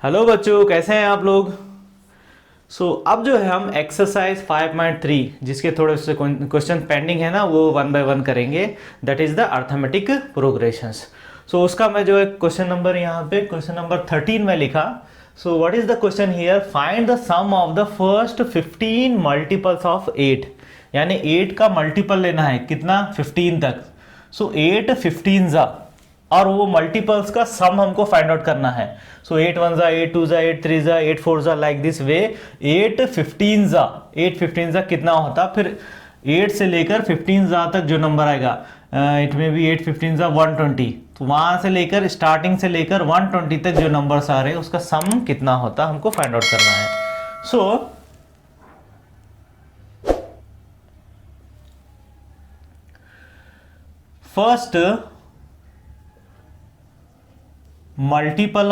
Hello बच्चों, कैसे हैं आप लोग। अब जो है हम एक्सरसाइज 5.3 जिसके थोड़े से क्वेश्चन पेंडिंग है ना, वो वन बाय वन करेंगे। That is the arithmetic progressions. उसका मैं जो है क्वेश्चन नंबर यहाँ पे क्वेश्चन नंबर 13 में लिखा। What is the question here, find the sum of the first 15 multiples of 8। यानी 8 का मल्टीपल लेना है, कितना, 15 तक। 8 15 जा, और वो मल्टीपल्स का सम हमको फाइंड आउट करना है। 8 1 जा, 8 2 जा, 8 3 जा, 8 4 जा, लाइक दिस वे। 8 15 जा, 8 15 जा कितना होता, फिर 8 से लेकर 15 जा तक जो नंबर आएगा, इट में भी 8 15 जा 120। तो वहां से लेकर स्टार्टिंग से लेकर 120 तक जो नंबर्स आ रहे हैं उसका सम कितना होता हमको फाइंड आउट करना है। First multiple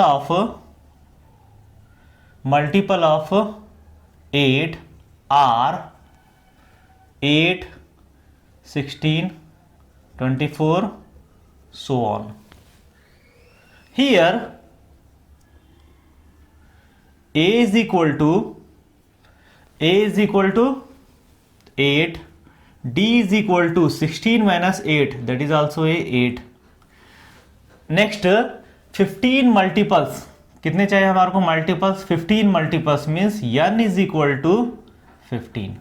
of 8 are 8 16 24 so on. Here a is equal to 8, d is equal to 16 minus 8, that is also a 8. Next 15 multiples कितने चाहिए हमारे को, multiples 15 multiples means n is equal to 15।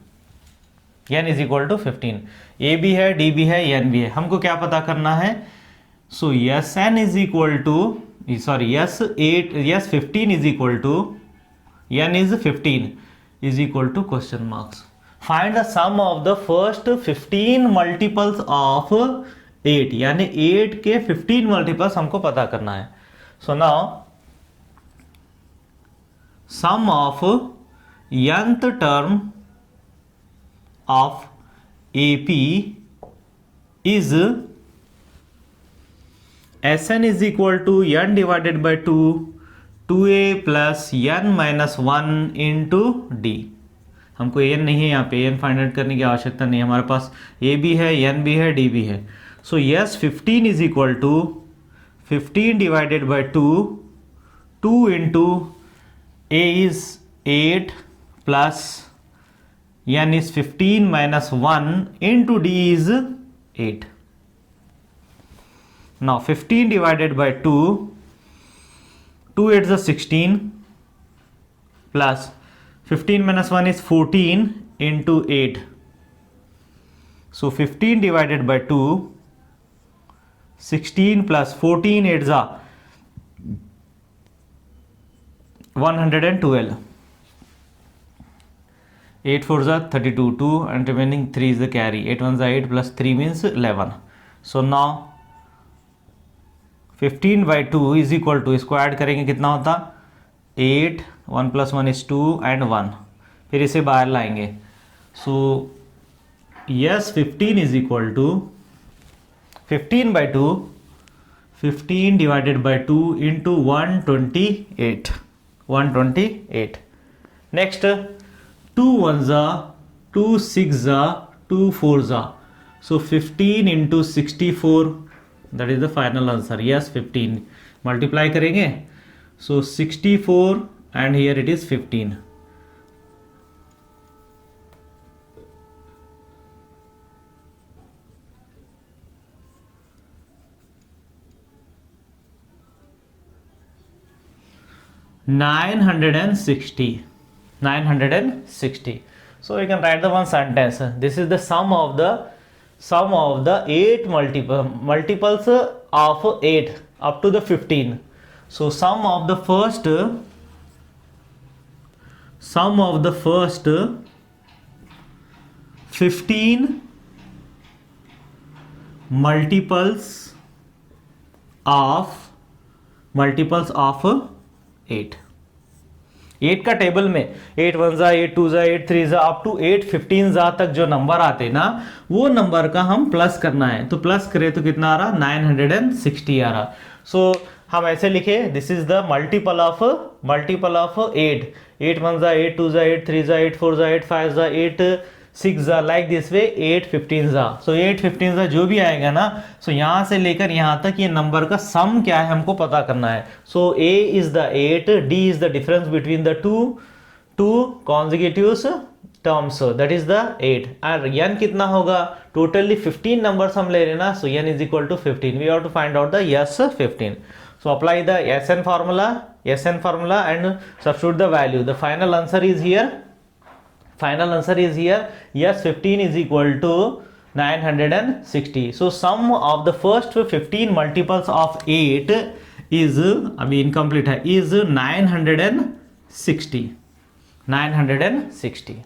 n is equal to 15। a भी है, d भी है, n भी है। हमको क्या पता करना है, yes n is equal to, sorry yes 15 is equal to, n is 15 is equal to question marks. Find the sum of the first 15 multiples of 8, यानी 8 के 15 मल्टीपल्स हमको पता करना है। Now sum of nth term of AP is Sn is equal to n divided by 2a plus n minus 1 into D. हमको n नहीं है यहाँ पे, n फाइंड आउट करने की आवश्यकता नहीं है, हमारे पास a भी है, n भी है, d भी है। yes 15 is equal to 15 divided by 2 into a is 8 plus n is 15 minus 1 into d is 8. Now 15 divided by 2 8 is 16 plus 15 minus 1 is 14 into 8. 15 divided by 2, 16 plus 14 8 जा 112, 8 4 जा 32, 2 and remaining 3 is the carry, 8 1 जा 8 plus 3 means 11. Now 15 by 2 is equal to, इसको add करेंगे कितना होता, 8, 1 plus 1 is 2 and 1, फिर इसे बाहर लाएंगे। yes 15 is equal to 15 by 2, 15 divided by 2 into 128, 128. Next 2 1 जा 2 6 जा 2 4 जा, 15 into 64, that is the final answer. yes 15 multiply करेंगे, 64 and here it is 15. $960. So we can write the one sentence. This is the sum of the 8 multiples of 8 up to the 15. Sum of the first 15 multiples of 8 का table में 8 1 जा 8 2 जा 8 3 जा up to 8 15 जा तक जो number आते ना, वो नंबर का हम प्लस करना है। तो प्लस करें तो कितना आ रहा, 960 आ रहा। हम ऐसे लिखे, this is the multiple of 8 1 जा 8 2 जा 8 3 जा 8 4 जा 8 5 जा 8 6 ज़ा, लाइक दिस वे 8 15 ज़ा। सो 8 15 ज़ा जो भी आएगा ना, सो यहाँ से लेकर यहाँ तक ये नंबर का सम क्या है हमको पता करना है। So a is the 8, d is the difference between the two consecutives terms, that is the 8। और n कितना होगा, टोटली 15 नंबर्स हम ले रहे ना, so n is equal to 15। We have to find out the yes 15। So apply the SN formula and substitute the value. The final answer is here. Yes 15 is equal to 960. So sum of the first 15 multiples of 8 is अभी incomplete है, is 960.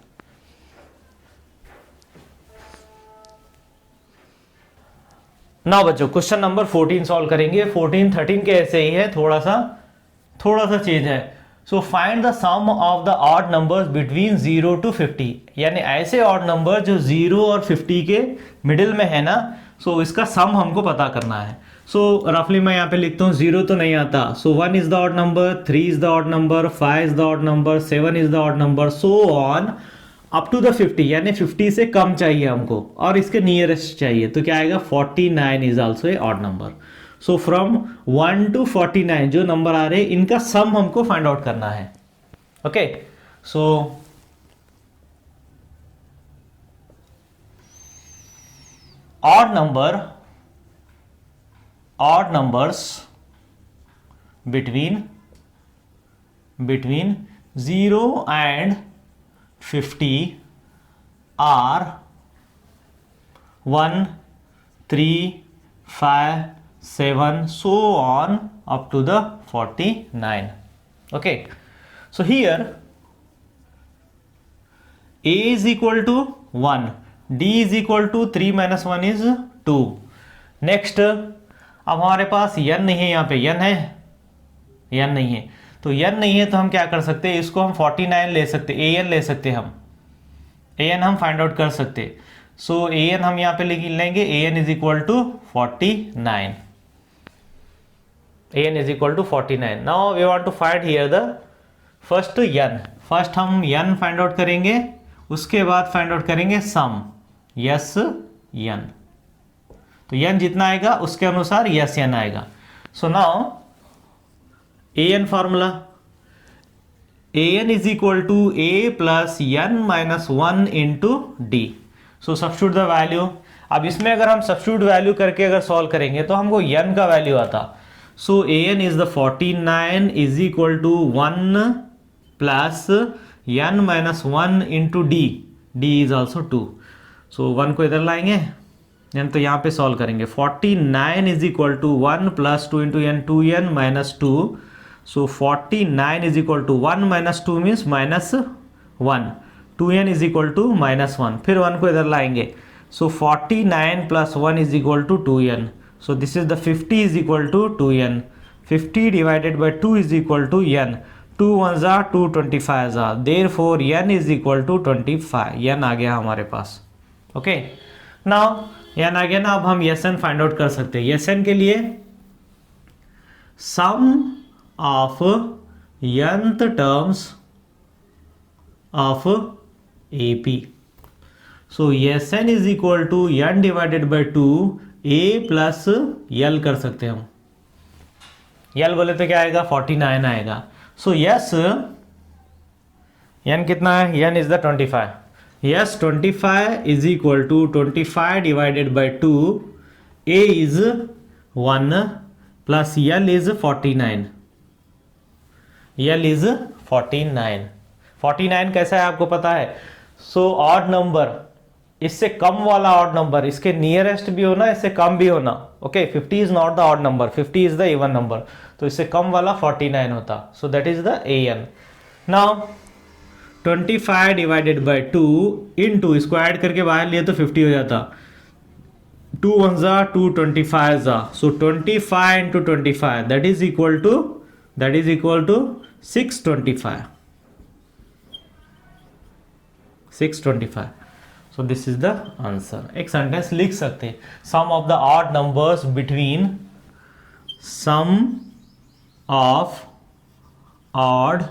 Now बच्चों question number 14 solve करेंगे। 14 13 के ऐसे ही है, थोड़ा सा change है। So find the sum of the odd numbers between 0 to 50, यानी ऐसे ऑड नंबर जो 0 और 50 के मिडिल में है ना, सो इसका सम हमको पता करना है। सो रफली मैं यहाँ पे लिखता हूँ, 0 तो नहीं आता, so 1 is the odd number, 3 is the odd number, 5 is the odd number, 7 is the odd number, so on up to the 50, यानी 50 से कम चाहिए हमको और इसके नियरेस्ट चाहिए, तो क्या आएगा 49 is also a odd number. So from 1 to 49 जो नंबर आ रहे हैं इनका सम हमको फाइंड आउट करना है। Okay, so odd numbers between 0 and 50 are 1 3 5 7 so on up to the 49. Okay, so here a is equal to 1, d is equal to 3 minus 1 is 2. Next अब हमारे पास n नहीं है, यहाँ पे n है, n नहीं है, तो n नहीं है तो हम क्या कर सकते हैं, इसको हम 49 ले सकते, an ले सकते, हम an हम फाइंड आउट कर सकते। सो an हम यहाँ पे लिख लेंगे, an is equal to 49, an is equal to 49। Now we want to find here the first n। First हम n फाइंड आउट करेंगे, उसके बाद फाइंड आउट करेंगे सम, यस n, तो n जितना आएगा उसके अनुसार यस n आएगा। So now an formula, an is equal to a plus n minus 1 into D. So substitute the value. अब इसमें अगर हम सब्स्टिट्यूट वैल्यू करके अगर सॉल्व करेंगे तो हमको n का वैल्यू आता। So an is the 49 is equal to 1 plus n minus 1 into D, D is also 2। So 1 को इधर लाएंगे, n तो यहाँ पे सॉल्व करेंगे। 49 is equal to 1 plus 2 into n, 2n minus 2। So 49 is equal to 1 minus 2 means minus 1, 2n is equal to minus 1, फिर 1 को इधर लाएंगे। So 49 plus 1 is equal to 2n। So this is the 50 is equal to 2n, 50 divided by 2 is equal to n, 2 1 जा 2 25 जा, therefore n is equal to 25, n आ गया हमारे पास। Okay, now n आ गया ना, अब हम Sn फाइंड आउट कर सकते हैं। Sn के लिए sum of nth terms of AP, so Sn is equal to n divided by 2 a plus l कर सकते हैं हम। l बोले तो क्या आएगा 49 आएगा। सो यस n कितना है, n is the 25, yes 25 is equal to 25 divided by 2, a is 1 plus l is 49, l is 49। 49 कैसा है आपको पता है। सो ऑड नंबर, इससे कम वाला ऑड नंबर, इसके नियरेस्ट भी होना, इससे कम भी होना। Okay, 50 is not the odd number, 50 is the even number, तो इससे कम वाला 49 होता। सो that is the an। Now 25 divided by 2 into, इसको ऐड करके बाहर लिए तो 50 हो जाता, 2 1 जा 2 25 जा, so 25 into 25 that is equal to 625, 625। So this is the answer. एक सेंटेंस लिख सकते हैं, sum of the odd numbers between, sum of odd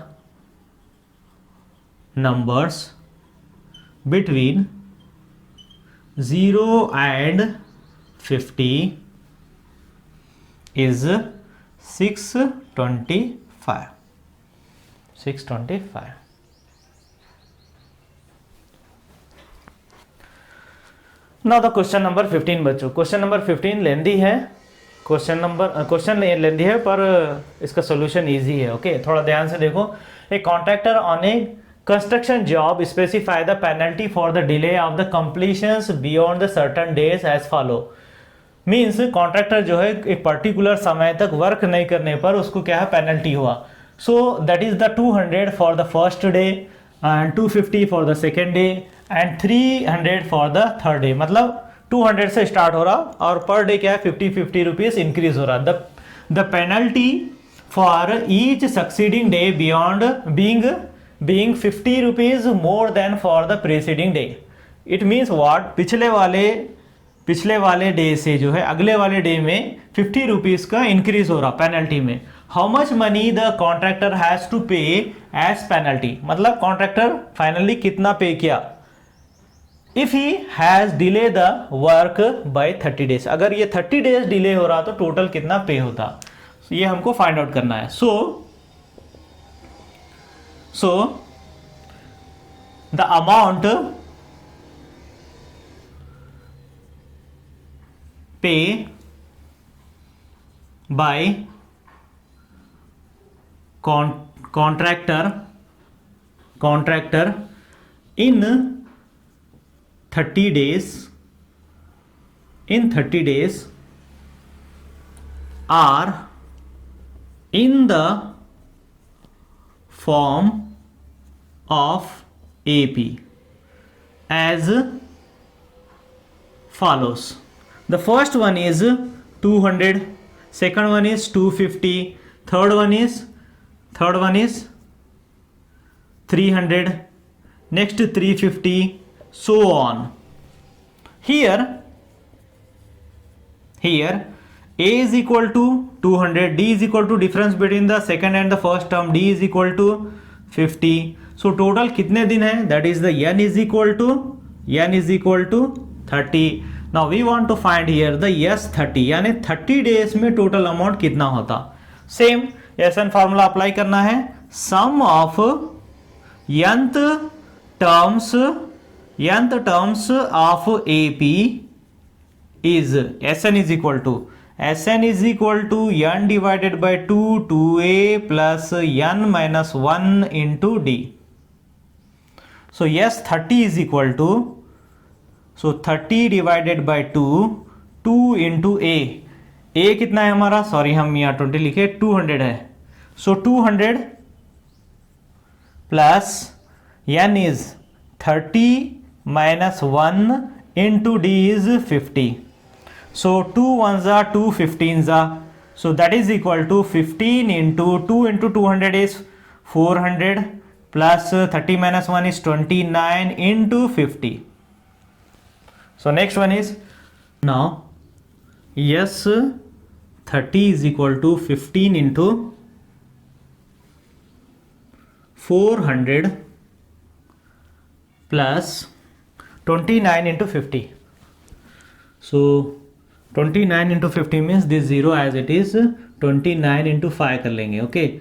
numbers between 0 and 50 is 625. 625. Now the question number 15 बच्चों. Question number 15 लेंदी है. Question लेंदी है पर इसका solution easy है. ओके, थोड़ा ध्यान से देखो. A contractor on a construction job specify the penalty for the delay of the completions beyond the certain days as follow. Means contractor जो है एक पर्टिकुलर समय तक वर्क नहीं करने पर उसको क्या है, पेनल्टी हुआ. सो that is the 200 for the first day and 250 for the second day and 300 for the third day. मतलब 200 से स्टार्ट हो रहा और पर डे क्या है 50 रुपीज इंक्रीज हो रहा. The penalty for each succeeding day beyond being 50 rupees more than for the preceding day. It means what, पिछले वाले डे से जो है अगले वाले डे में 50 रुपीज का इंक्रीज हो रहा पेनल्टी में. How much money the contractor has to pay as penalty. मतलब कॉन्ट्रैक्टर फाइनली कितना पे किया. If he has delay the work by 30 days. अगर ये 30 डेज डिले हो रहा तो टोटल कितना पे होता, ये हमको फाइंड आउट करना है. सो द अमाउंट पे bye contractor in 30 days are in the form of AP as follows. The first one is 200, second one is 250, third one is 300, next 350, so on. Here A is equal to 200, D is equal to difference between the second and the first term, D is equal to 50. So total कितने दिन है, that is the n is equal to 30. Now we want to find here the S30 यानी 30 days में total amount कितना होता. Same एसन formula apply करना है. Sum of nth terms of AP is Sn is equal to n divided by 2 2a plus n minus 1 into d. So yes, 30 is equal to, so 30 divided by 2 into a. a कितना है हमारा, sorry हम यहाँ 20 लिखे, 200 है. So 200 plus n is 30 minus 1 into d is 50. So 2 ones are 2 15s are, so that is equal to 15 into 2 into 200 is 400 plus 30 minus 1 is 29 into 50. So next one is, now yes 30 is equal to 15 into 400 plus 29 into 50. So 29 into 50 means this 0 as it is, 29 into 5 कर लेंगे. Okay,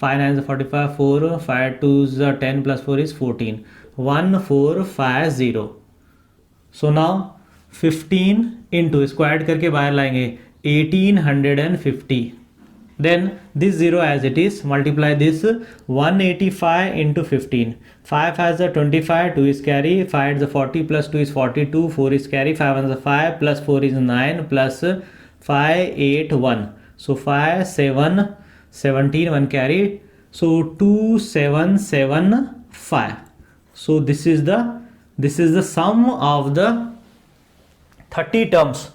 5 9 45, 4 5 2 10 plus 4 is 14, 1450. So now 15 into square करके बाहर लाएंगे 1850. Then this 0 as it is, multiply this 185 into 15. 5 has a 25, 2 is carry, 5 is a 40 plus 2 is 42, 4 is carry, 5 is a 5 plus 4 is 9 plus 5 8 1. So 5 7 17 1 carry, so 2775. So this is the sum of the 30 terms.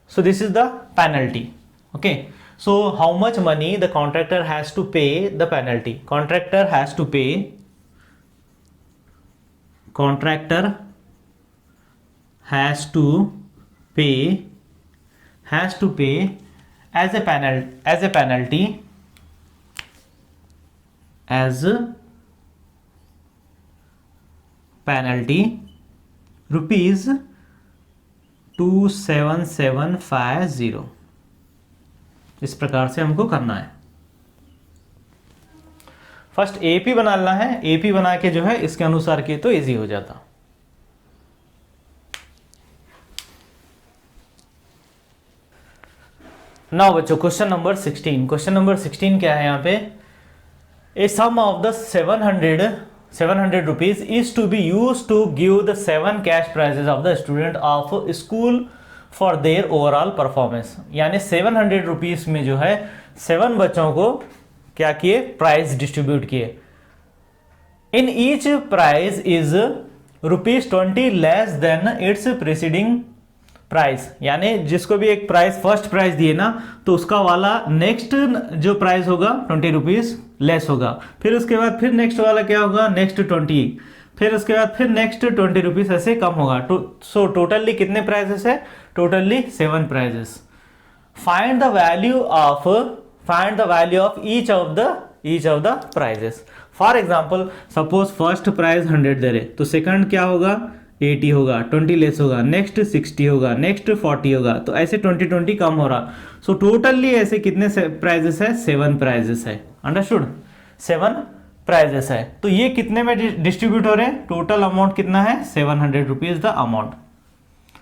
So this is the penalty. Okay, so how much money the contractor has to pay the penalty? Contractor has to pay as a penalty ₹27,750। इस प्रकार से हमको करना है। First AP बनाना है, AP बना के जो है इसके अनुसार किए तो इजी हो जाता। नाउ बच्चों क्वेश्चन नंबर 16। क्वेश्चन नंबर 16 क्या है यहाँ पे, ए सम of the 700 rupees is to be used to give the 7 cash prizes of the student of school for their overall performance। यानी 700 rupees में जो है 7 बच्चों को क्या किए, प्राइज डिस्ट्रीब्यूट किए। In each prize is ₹20 less than its preceding price. यानी जिसको भी एक प्राइस फर्स्ट प्राइस दिए ना, तो उसका वाला नेक्स्ट जो प्राइस होगा ₹20 लेस होगा, फिर उसके बाद फिर नेक्स्ट वाला क्या होगा, नेक्स्ट 20, फिर उसके बाद फिर नेक्स्ट ₹20 ऐसे कम होगा। सो टोटली कितने प्राइजेस है, totally 7 prizes. Find the value of each of the prizes. For example suppose first prize 100 दे रहे, तो सेकंड क्या होगा, 80 होगा, 20 लेस होगा, नेक्स्ट 60 होगा, नेक्स्ट 40 होगा, तो ऐसे 20 कम हो रहा। सो टोटली ऐसे कितने प्राइजेस है, 7 प्राइजेस है। अंडरस्टूड, 7 प्राइजेस है। तो ये कितने में डिस्ट्रीब्यूट हो रहे हैं, टोटल अमाउंट कितना है, ₹700 द अमाउंट।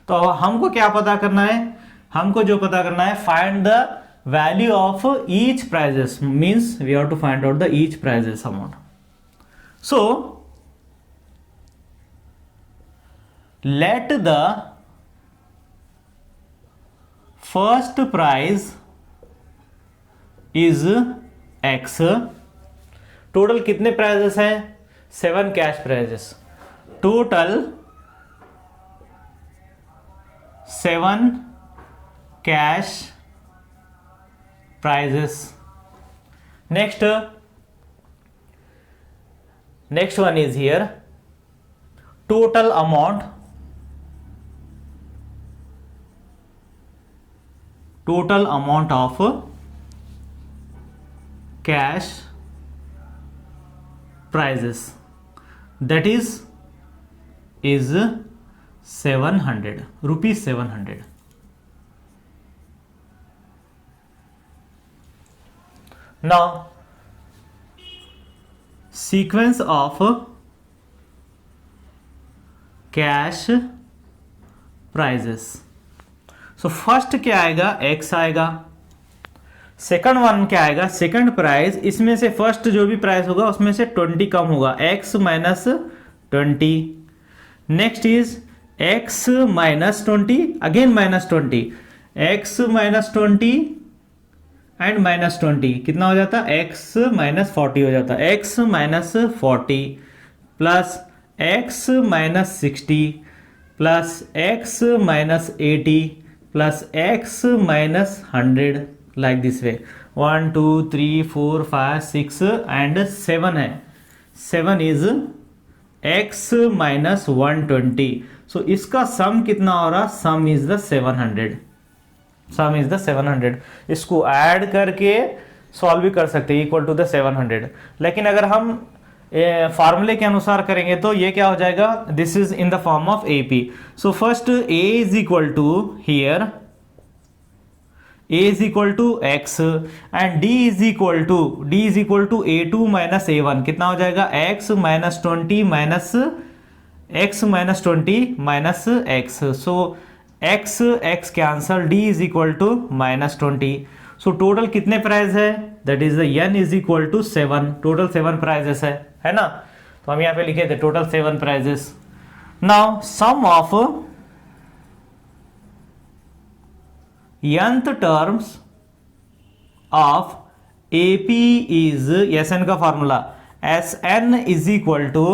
तो हमको क्या पता करना है, हमको जो पता करना है, find the value of each prizes, means we have to find out the each prizes amount. So let the first prize is X। Total कितने प्राइजेस हैं, 7 cash prizes, total 7 cash prizes. Next one is here total amount, total amount of cash prizes, that is 700 rupees, 700। now sequence of cash prizes। So first क्या आएगा, X आएगा। Second one क्या आएगा, second price, इसमें से first जो भी price होगा उसमें से 20 कम होगा, X minus 20। Next is X minus 20, again minus 20, X minus 20 and minus 20 कितना हो जाता, X माइनस 40 हो जाता, X minus 40 plus X minus 60 plus X minus 80 plus X minus 100, like this way. 1 2 3 4 5 6 and 7 है, 7 इज X माइनस 120। सो इसका सम कितना हो रहा, सम is the 700, some is the 700। इसको ऐड करके सॉल्व भी कर सकते हैं, इक्वल टू द 700। लेकिन अगर हम फार्मूले के अनुसार करेंगे तो ये क्या हो जाएगा, this is in the form of AP। So first A is equal to here, A is equal to X and D is equal to A2 minus A1, कितना हो जाएगा, X minus 20 minus X minus 20 minus X। So X cancel, D is equal to minus 20। So total कितने price है, that is the N is equal to 7, total 7 prizes है ना। तो हम यहां पे लिखे थे total 7 prizes. Now sum of nth terms of AP is, SN का formula, SN is equal to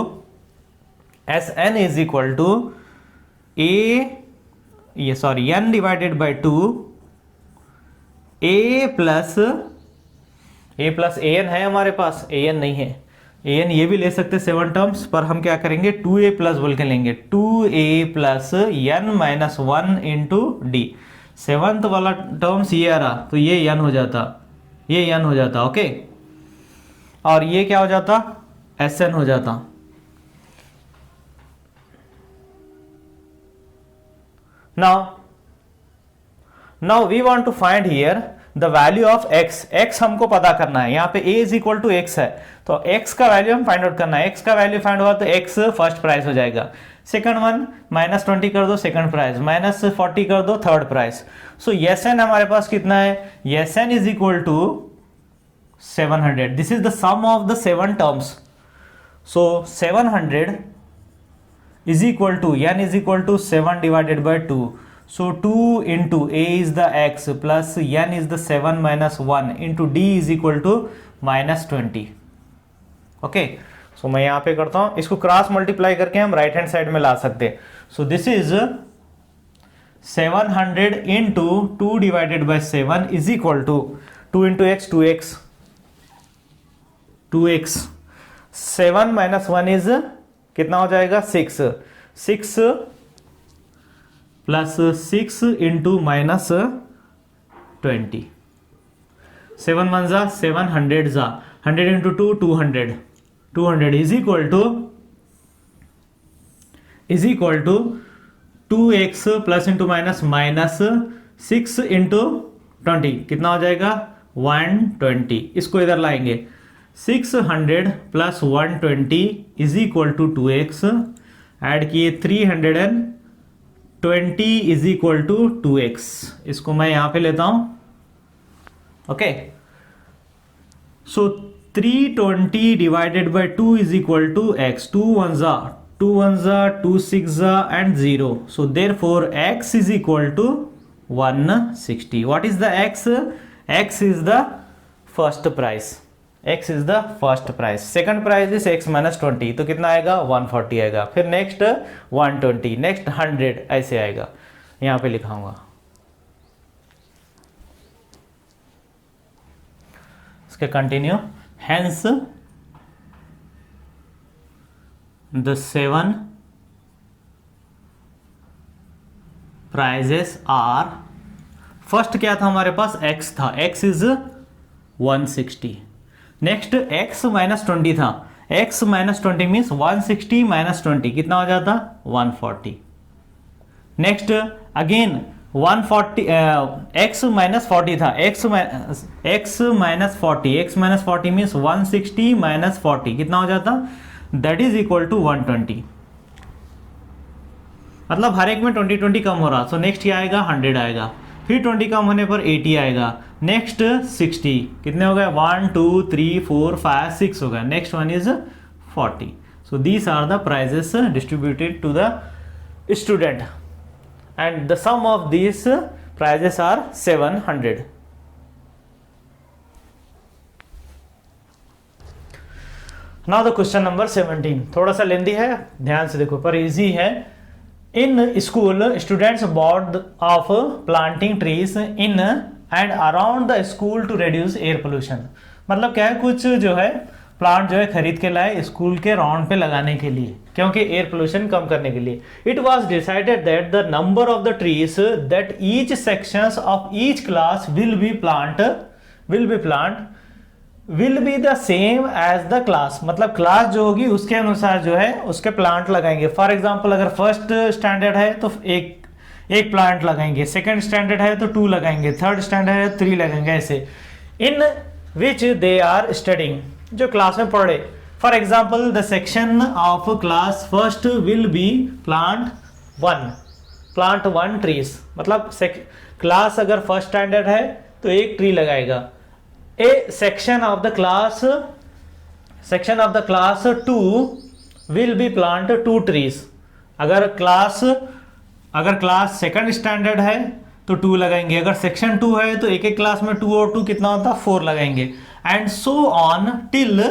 N divided by 2 A plus AN है हमारे पास, AN नहीं है, AN ये भी ले सकते 7 टर्म्स, पर हम क्या करेंगे 2A प्लस बोल के लेंगे, 2A plus N minus 1 into D। 7th वाला टर्म्स ये आ रहा, तो ये N हो जाता, ये N हो जाता, ओके। और ये क्या हो जाता, SN हो जाता। Now we want to find here the value of x। x हमको पता करना है, यहाँ पे a is equal to x है, तो x का वैल्यू हम फाइंड आउट करना है। x का वैल्यू फाइंड हुआ तो x फर्स्ट प्राइस हो जाएगा, सेकंड वन -20 कर दो सेकंड प्राइस, -40 कर दो थर्ड प्राइस। सो Sn हमारे पास कितना है, Sn is equal to 700। This is the sum of the 7 terms. So 700 is equal to n is equal to 7 divided by 2. So 2 into a is the x plus n is the 7 minus 1 into d is equal to -20. Okay, सो मैं यहाँ पे करता हूँ, इसको cross multiply करके हम right hand side में ला सकते हैं। So this is 700 into 2 divided by 7 is equal to 2 into x 2x 7 minus 1 is कितना हो जाएगा 6 प्लस 6 इंटू -20, 7 1 जा 7 100 जा 100 into 2 200 is equal to 2x plus into minus 6 into 20 कितना हो जाएगा 120। इसको इधर लाएंगे, 600 plus 120 is equal to 2x, add किए 320 इज इक्वल टू 2x। इसको मैं यहां पे लेता हूं, okay. So 320 divided by 2 is equal to x, 2 1 जा 2 6 जा and 0। So therefore x is equal to 160। What is the x? x is the first prize, x is the first prize. Second prize is x minus 20, तो कितना आएगा 140 आएगा। फिर next 120, next 100, ऐसे आएगा। यहां पे लिखाऊंगा, इसके continue. Hence the 7 prizes are, first क्या था हमारे पास x था, x is 160। Next x minus 20 था, x माइनस 20 मीन्स 160 माइनस 20 कितना हो जाता 140। नेक्स्ट अगेन 140, x माइनस 40 था, x माइनस 40 मीन्स 160 माइनस 40 कितना हो जाता, दैट इज इक्वल टू 120। मतलब हर एक में 20 कम हो रहा, सो नेक्स्ट क्या आएगा 100 आएगा, फिर 20 कम होने पर 80 आएगा, नेक्स्ट 60 कितने हो गए 1 2 3 4 5 6 हो गया, next one is 40। So these are the prizes distributed to the student and the sum of these prizes are 700। Now the question number 17, थोड़ा सा लेंदी है, ध्यान से देखो पर इजी है। In school, students bought of planting trees in and around the school to reduce air pollution। मतलब क्या है, कुछ जो है प्लांट जो है खरीद के लाए स्कूल के राउंड पे लगाने के लिए, क्योंकि एयर पोल्यूशन कम करने के लिए। It was decided that the number of the trees that each sections of each class will be the same as the class. मतलब क्लास जो होगी उसके अनुसार जो है उसके प्लांट लगाएंगे। फॉर एग्जांपल अगर फर्स्ट स्टैंडर्ड है तो एक प्लांट लगाएंगे, सेकंड स्टैंडर्ड है तो 2 लगाएंगे, थर्ड स्टैंडर्ड है तो 3 लगाएंगे, ऐसे इन विच दे आर स्टडिंग, जो क्लास में पढ़े। For example the section of class first will be plant 1 trees. मतलब क्लास अगर फर्स्ट स्टैंडर्ड है तो 1 ट्री लगाएगा। A section of the class 2 will be plant 2 trees। अगर क्लास सेकंड स्टैंडर्ड है तो 2 लगाएंगे, अगर सेक्शन 2 है तो एक क्लास में 2 और 2 कितना होता 4 लगाएंगे, and so on till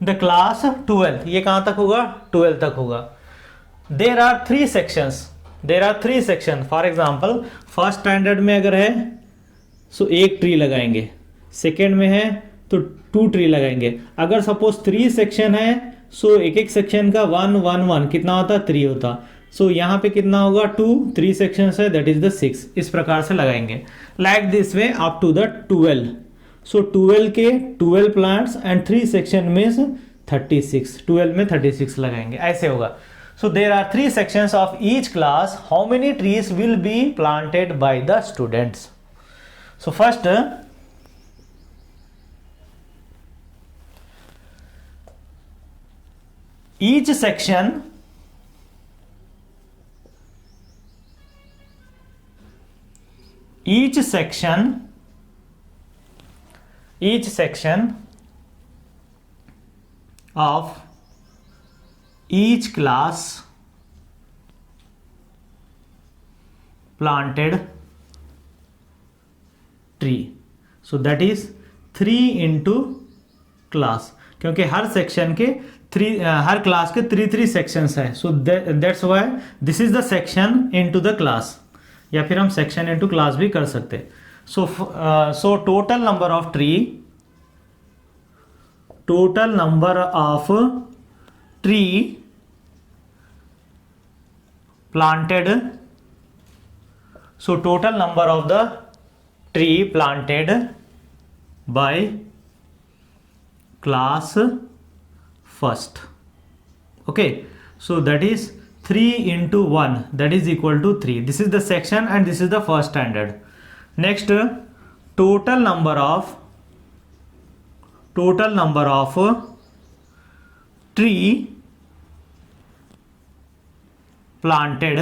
the class 12। ये कहां तक होगा 12 तक होगा। There are 3 section. For example first standard में अगर है सो 1 ट्री लगाएंगे, सेकेंड में है तो 2 ट्री लगाएंगे। अगर सपोज 3 सेक्शन है सो एक सेक्शन का 1 1 1 कितना होता 3 होता। सो यहाँ पे कितना होगा 2, 3 सेक्शन है दैट इज द 6। इस प्रकार से लगाएंगे like this way up to the 12। So 12 के 12 प्लांट्स एंड 3 सेक्शन में 36, 12 में 36 लगाएंगे, ऐसे होगा। So there are 3 sections of each class. How many trees will be planted by the students? So first, each section of each class planted tree. So that is 3 into class, क्योंकि हर section के हर class के 3 sections है. So that's why this is the section into the class, या फिर हम section into class भी कर सकते. So total number of tree planted. So total number of the tree planted by class first. Okay, so that is 3 into 1, that is equal to 3. This is the section and this is the first standard. Next, total number of tree planted,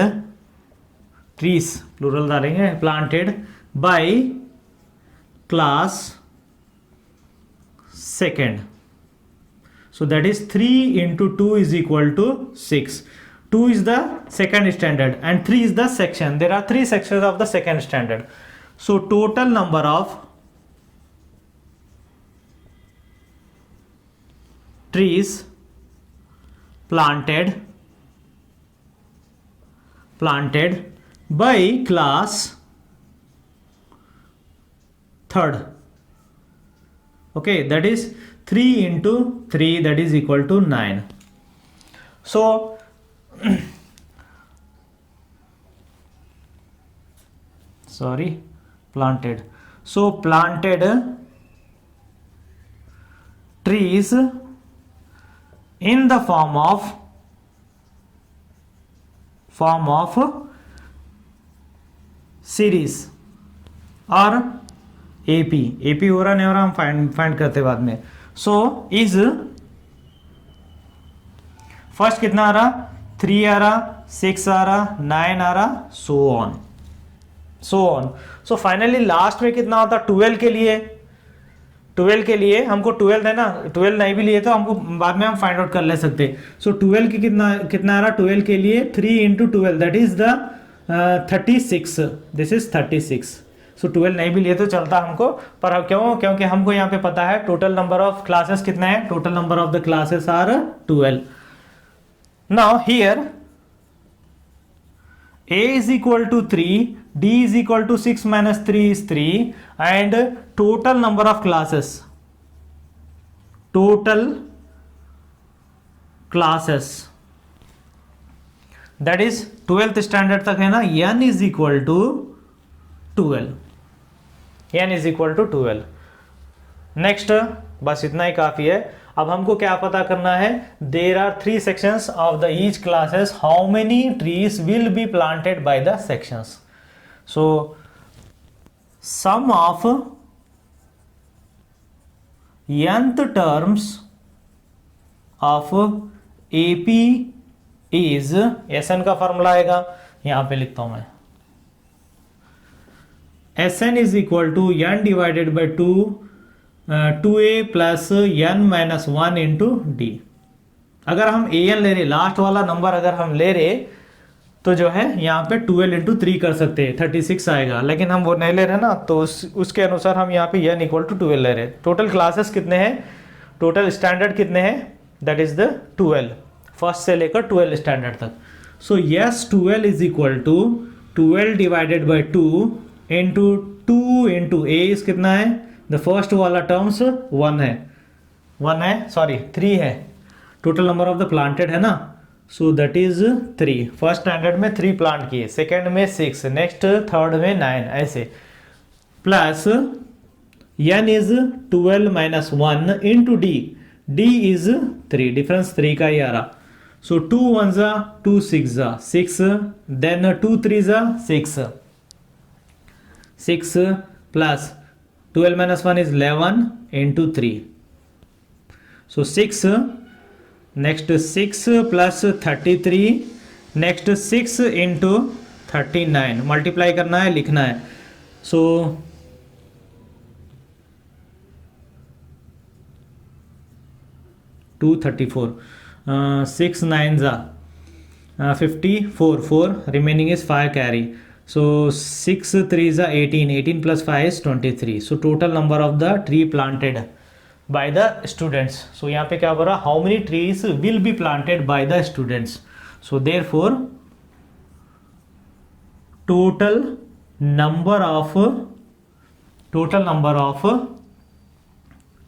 trees plural डालेंगे, planted by class second. So that is 3 into 2 is equal to 6. 2 is the second standard and 3 is the section. There are 3 sections of the second standard. So total number of trees planted by class third. Okay, that is 3 into 3, that is equal to 9. So planted. So planted trees in the form of series और AP हो रहा नहीं हो रहा, हम find करते बाद में. सो इज फर्स्ट कितना आ रहा, 3 आ रहा, 6 आ रहा, 9 आ रहा, so on. So finally last में कितना होता, 12 के लिए हमको 12 है ना, 12 नहीं भी लिए तो हमको बाद में हम फाइंड आउट कर ले सकते. सो 12 की कितना आ रहा, 12 के लिए 3 into 12 that is the 36. This is 36. सो 12 नहीं भी लिए तो चलता हमको, पर क्योंकि हमको यहाँ पे पता है टोटल नंबर ऑफ क्लासेस कितना है, total number of the classes are 12. Now here A is equal to 3, D is equal to 6 minus 3 is 3, and total number of classes that is 12th standard तक है ना, n is equal to 12. Next, बस इतना ही काफी है. अब हमको क्या पता करना है, there are 3 sections of the each classes, how many trees will be planted by the sections. So sum of nth terms of AP is, SN का फॉर्मूला आएगा, यहां पे लिखता हूं मैं, SN is equal to n divided by 2a plus n minus 1 into d. अगर हम an ले रहे, लास्ट वाला नंबर अगर हम ले रहे तो जो है यहाँ पे 12 इंटू 3 कर सकते हैं, 36 आएगा. लेकिन हम वो नहीं ले रहे ना, तो उसके अनुसार हम यहाँ पे n इक्वल टू 12 ले रहे. टोटल क्लासेस कितने हैं, टोटल स्टैंडर्ड कितने हैं, दैट इज द 12, फर्स्ट से लेकर 12 स्टैंडर्ड तक. So S 12 is equal to 12 divided by 2 into 2 into a is कितना है, द फर्स्ट वाला टर्म्स 1 है, सॉरी 3 है. Total number of the planted है ना, सो दैट इज 3. फर्स्ट स्टैंडर्ड में 3 प्लांट किए, सेकेंड में 6, नेक्स्ट थर्ड में 9, ऐसे. Plus n is 12 minus 1 into D is 3, difference 3 का ही आ रहा. So 2 1 जा 2 6 जा 6, then 2 3 जा 6, 6 plus 12 minus 1 is 11 into 3. So 6, next 6 plus 33, next 6 into 39, multiply करना है, लिखना है. So 234, 6 9 जा 54, 4 remaining is 5 carry. So 6 3 जा 18, 18 plus 5 is 23. So total number of the tree planted by the students. So यहाँ पे क्या बोल रहा, how many trees will be planted by the students. So therefore total number of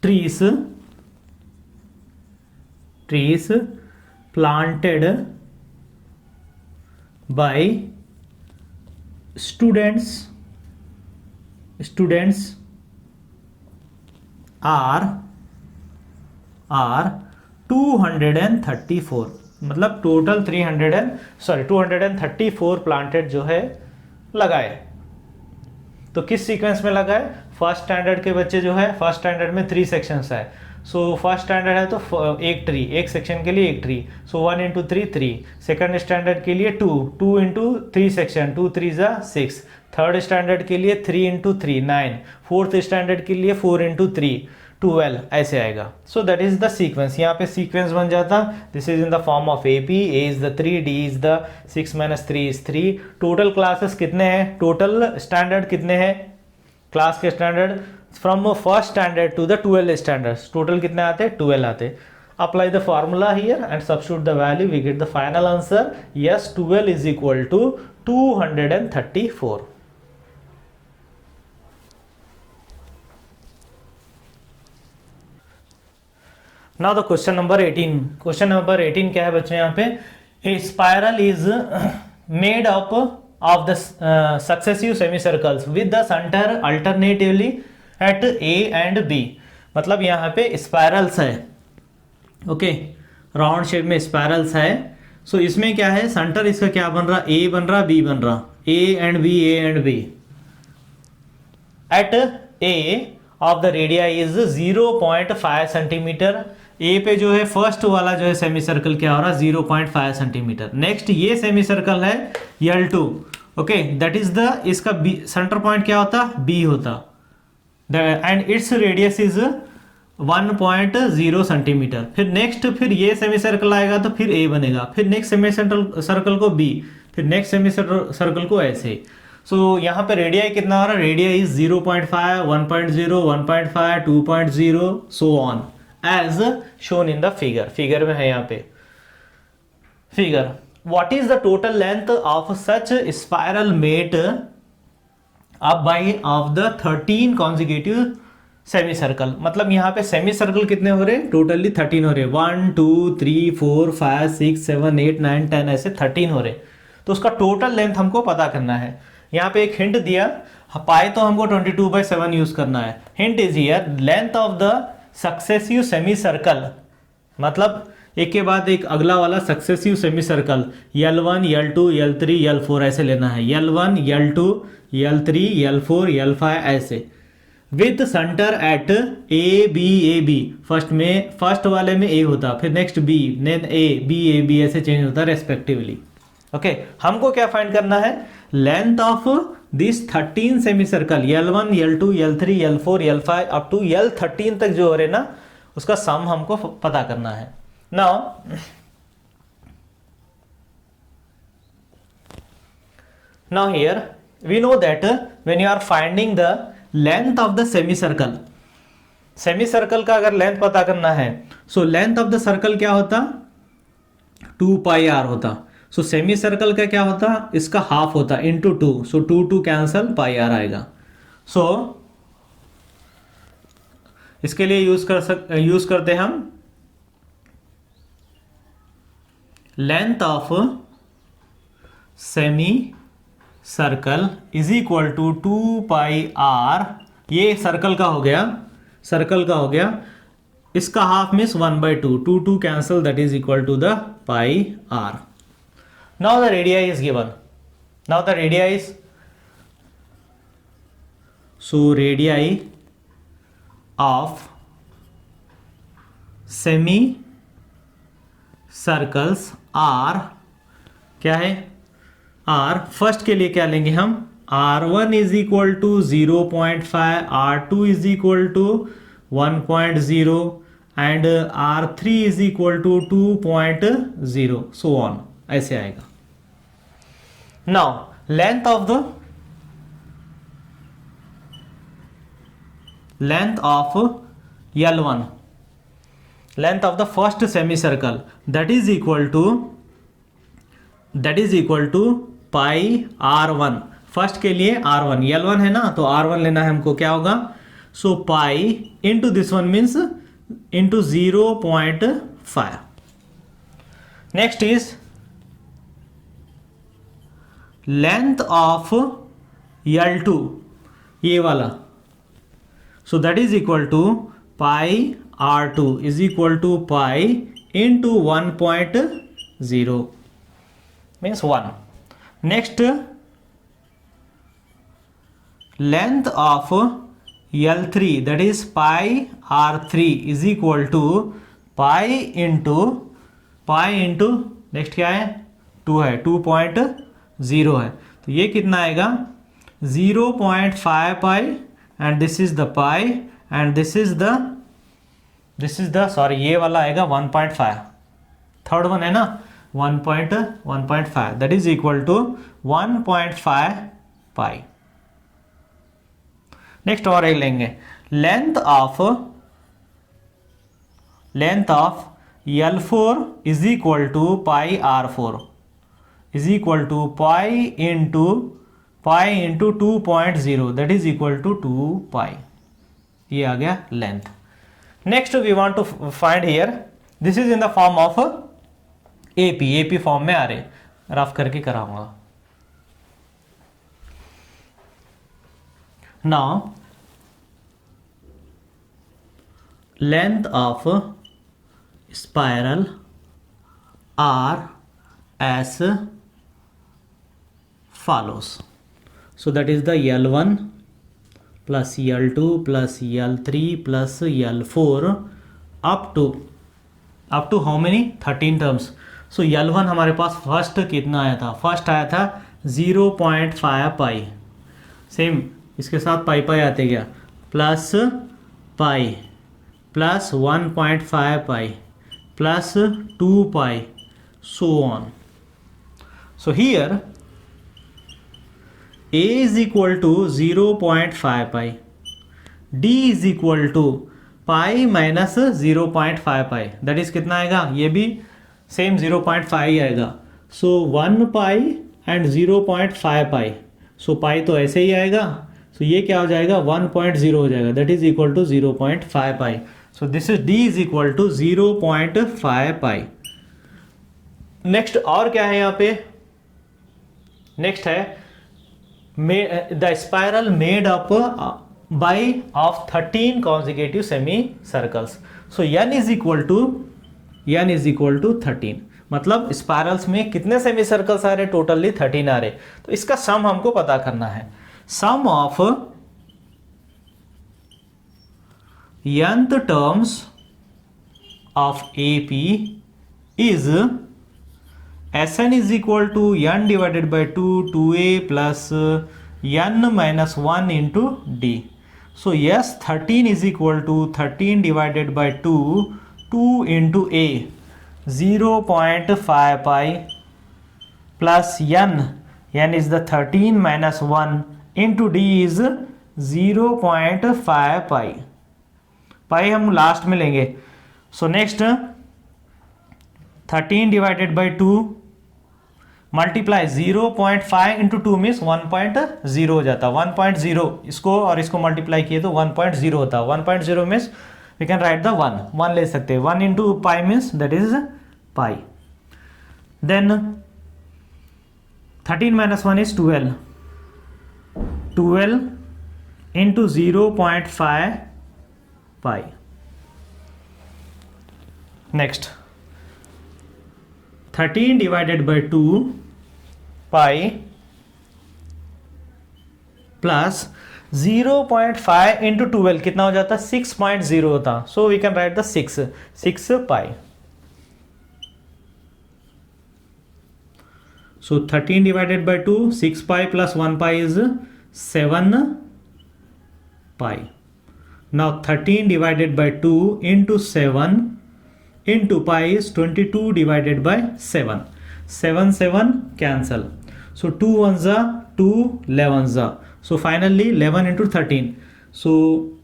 trees planted by students are 234. मतलब total 234 planted जो है लगाए. तो किस सीक्वेंस में लगाए? फर्स्ट स्टैंडर्ड के बच्चे जो है, फर्स्ट स्टैंडर्ड में 3 सेक्शंस है. सो फर्स्ट स्टैंडर्ड है तो एक ट्री, एक सेक्शन के लिए एक ट्री. सो 1 इंटू 3 3. सेकेंड स्टैंडर्ड के लिए 2 इंटू 3 सेक्शन, 2 3 जा 6. थर्ड स्टैंडर्ड के लिए 3 इंटू 3 9. फोर्थ स्टैंडर्ड के लिए 4 इंटू 3 12. ऐसे आएगा. So that is the sequence. यहाँ पे सीक्वेंस बन जाता. This is in the form of AP. A is the 3, D is the 6 minus 3 is 3. Total classes कितने हैं? टोटल स्टैंडर्ड कितने हैं? क्लास के standard from first standard to the 12 standards total कितने आते हैं? 12 आते. Apply the formula here and substitute the value. We get the final answer. Yes, 12 is equal to 234. Now the question number 18. Question number 18 क्या है बच्चों? यहाँ पे a spiral is made up of the successive semicircles with the center alternatively at A and B. मतलब यहाँ पे spirals है. Okay, round shape में स्पायरल्स है. सो इसमें क्या है? सेंटर इसका क्या बन रहा? A बन रहा, B बन रहा. A and B, A and B. At A of the radii is 0.5 centimetre. A पे जो है फर्स्ट वाला जो है सेमी सर्कल क्या हो रहा है? 0.5 सेंटीमीटर. नेक्स्ट ये सेमी सर्कल है L2. Okay, that is the, इसका बी सेंटर पॉइंट क्या होता? बी होता. And its radius is 1.0 centimetre. फिर नेक्स्ट फिर ये सेमी सर्कल आएगा तो फिर ए बनेगा. फिर नेक्स्ट सेमी सर्कल को बी, फिर नेक्स्ट सेमी सर्कल को ऐसे. सो यहाँ पे रेडियाई कितना हो रहा है? Radii is 0.5, 1.0, 1.5, 2.0 so on as shown in the figure. Figure में है यहाँ पे figure. what is the total length of such spiral made up by of the 13 consecutive semicircle. मतलब यहाँ पे सेमी सर्कल कितने हो रहे हैं? टोटली 13 हो रहे हैं. 1 2 3 4 5 6 7 8 9 10 ऐसे 13 हो रहे. तो उसका टोटल लेंथ हमको पता करना है. यहाँ पे एक हिंट दिया, पाए तो हमको 22/7 यूज करना है. Hint is here length of the successive semi circle. मतलब एक के बाद एक अगला वाला successive semi circle L1 L2 L3 L4 ऐसे लेना है. L1 L2 L3 L4 L5 ऐसे with centre at A B. First वाले में A होता, फिर next B, then A B ऐसे चेंज होता रेस्पेक्टिवली. ओके, हमको क्या फाइंड करना है? Length of this 13 semicircle L1 L2 L3 L4 L5 अप टू L13 तक जो हो रहे ना, उसका सम हमको पता करना है. now here we know that when you are finding the length of the semicircle, semi circle का अगर लेंथ पता करना है, so length of the circle क्या होता? 2πr होता. सो सेमी सर्कल का क्या होता? इसका हाफ होता इंटू 2. सो 2 कैंसल, πr आएगा. सो इसके लिए यूज करते हम length of semicircle is equal to 2πr. ये सर्कल का हो गया. इसका half means 1/2. 2 cancel, that is equal to the pi r. Now the radii is given. Now the radii is, so radii of semi circles are क्या है, r first के लिए क्या लेंगे हम, r1 is equal to 0.5, r2 is equal to 1.0 and r3 is equal to 2.0, so on, ऐसे आएगा. Now length of L1, length of the first semicircle, that is equal to pi r1. First के लिए r1, L1 है ना, तो r1 लेना है हमको, क्या होगा, so pi into this one means into 0.5. Next is length of L2, ये वाला, so that is equal to pi r2 is equal to pi into 1.0 means 1. Next, length of L3, that is pi r3 is equal to pi into next क्या है, 2 है, 2.0 है, तो ये कितना आएगा, 0.5 pi and this is the pi and this is the sorry ये वाला आएगा 1.5, थर्ड वन है ना, 1.5, that is equal to 1.5 pi. Next और एक लेंगे, length of L4 is equal to pi r4 is equal to pi into 2.0, that is equal to 2 pi. ये आ गया length. Next we want to find here, this is in the form of AP form में आ रहे, rough करके कराऊंगा. Now length of spiral R S follows. So that is the L1 plus L2 plus L3 plus L4 up to how many, 13 terms. So L1 हमारे पास first कितना आया था, first आया था 0.5 पाई, सेम इसके साथ पाई आते गया, plus pi plus 1.5 pi plus 2 pi, so on. So here A is equal to 0.5 pi, D is equal to pi minus 0.5 pi, that is कितना आएगा, ये भी सेम 0.5 ही आएगा, सो 1 pi and 0.5 pi, सो पाई तो ऐसे ही आएगा, सो ये क्या हो जाएगा, 1.0 हो जाएगा, that is equal to 0.5 pi. So this is D is equal to 0.5 pi. Next और क्या है यहाँ पे, नेक्स्ट है the spiral made up by of 13 consecutive semicircles. So n is equal to 13. मतलब स्पायरल्स में कितने सेमी सर्कल्स आ रहे, टोटली 13 आ रहे, तो इसका सम हमको पता करना है. Sum of nth terms of AP is Sn is equal to n divided by 2a plus n minus 1 into d. So yes, 13 is equal to 13 divided by 2 into a, 0.5 pi plus n is the 13 minus 1 into d is 0.5 pi. pi हम last में लेंगे. So next 13 divided by 2 multiply 0.5 into 2 means 1.0 हो जाता, 1.0 इसको और इसको multiply किए तो 1.0 होता, 1.0 means we can write the 1 ले सकते हैं, 1 into pi means that is pi. Then 13 minus 1 is 12 into 0.5 pi. Next 13 divided by 2 pi plus 0.5 into 12 कितना हो जाता? 6.0 होता. So we can write the 6 pi. So 13 divided by 2, 6 pi plus 1 pi is 7 pi. Now 13 divided by 2 into 7 into pi is 22 divided by 7. 7 cancel. So 2 ones are 2 11s are. So finally 11 into 13. So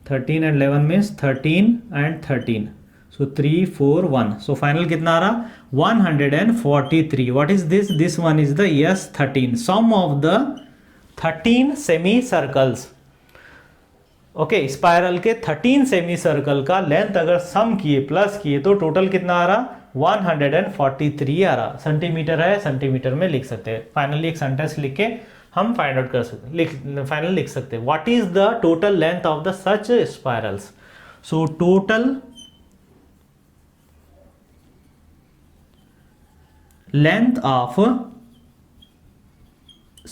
13 and 11 means 13 and 13. So 3 4 1. So final कितना आ रहा? 143. What is this? This one is the S13. Sum of the 13 semicircles. Okay, spiral के 13 semi circle का length अगर सम किए plus किए तो total कितना आ रहा? 143 आ रहा. सेंटीमीटर है, सेंटीमीटर में लिख सकते हैं. फाइनली एक सेंटेंस लिख के हम फाइंड आउट कर सकते, फाइनल लिख सकते हैं. What is the total length of the such spirals? So total length of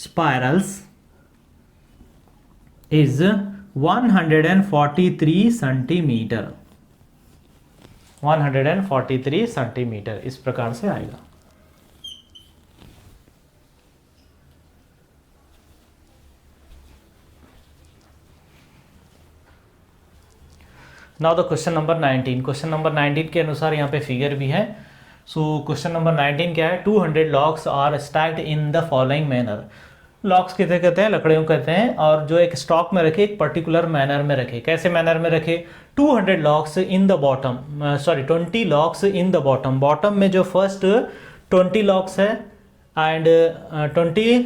spirals is 143 centimeter. 143 centimetre इस प्रकार से आएगा. Now the question number 19. Question number 19 के अनुसार यहाँ पे फिगर भी है. सो क्वेश्चन नंबर 19 क्या है? 200 logs are stacked in the following manner. Logs किसे कहते हैं? लकड़ियों कहते हैं. और जो एक स्टॉक में रखे, एक पर्टिकुलर मैनर में रखे. कैसे मैनर में रखे? 200 logs in the bottom, 20 logs in the bottom. Bottom में जो फर्स्ट 20 लॉक्स है and 20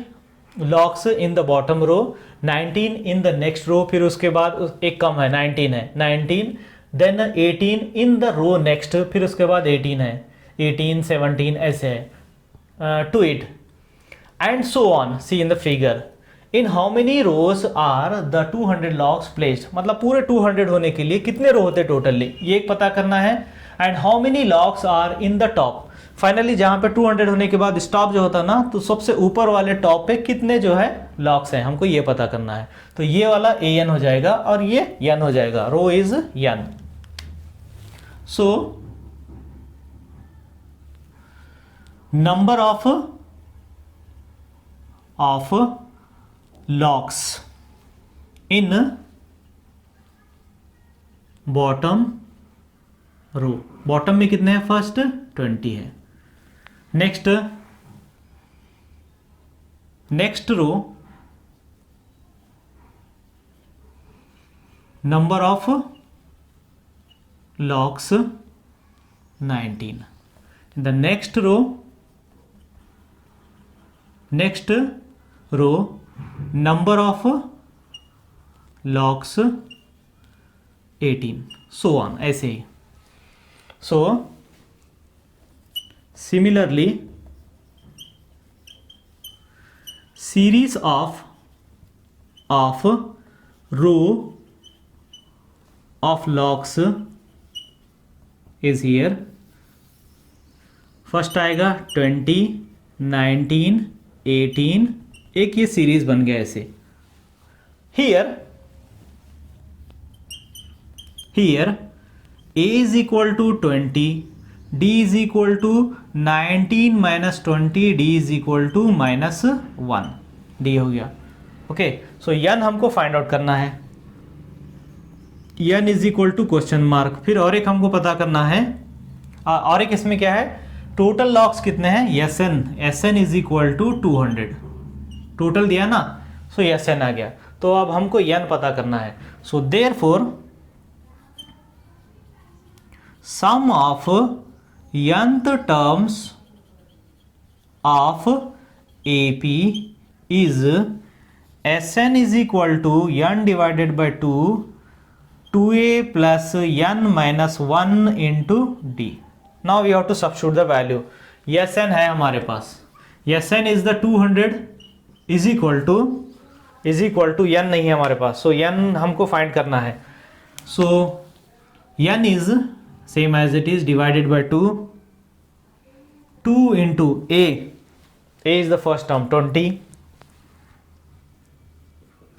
logs in the bottom row, 19 in the next row, फिर उसके बाद एक कम है 19 है, 19 then 18 in the row next, फिर उसके बाद 18 है, 18 17 ऐसे है to it and so on. See in the figure. In how many rows are the 200 locks placed. मतलब पूरे 200 होने के लिए कितने रो होते टोटली, ये एक पता करना है. And how many logs are in the top. Finally जहां पे 200 होने के बाद स्टॉप जो होता ना, तो सबसे ऊपर वाले टॉप पे कितने जो है लॉक्स हैं, हमको ये पता करना है. तो ये वाला an हो जाएगा और ये n हो जाएगा. Row is n. So number of locks in bottom row. Bottom में कितने हैं? फर्स्ट 20 है. Next row number of locks 19. in the next row number of locks 18, so on ऐसे ही. so similarly series of row of locks is here. First आएगा 20 19 18, एक ये series बन गया ऐसे. Here a is equal to 20, d is equal to 19 minus 20, d is equal to -1. d हो गया. Okay, so n हमको फाइंड आउट करना है. n is equal to question mark. फिर और एक हमको पता करना है, और एक इसमें क्या है? टोटल लॉक्स कितने हैं? Sn is equal to 200. Total दिया ना, सो Sn आ गया. तो अब हमको n पता करना है. So therefore sum of nth terms of AP is Sn is equal to n divided by 2a plus n minus 1 into d. Now we have to substitute the value. Sn है हमारे पास. Sn is the 200 is equal to n नहीं है हमारे पास. सो n हमको find करना है. So n is same as it is divided by 2. 2 into A is the first term 20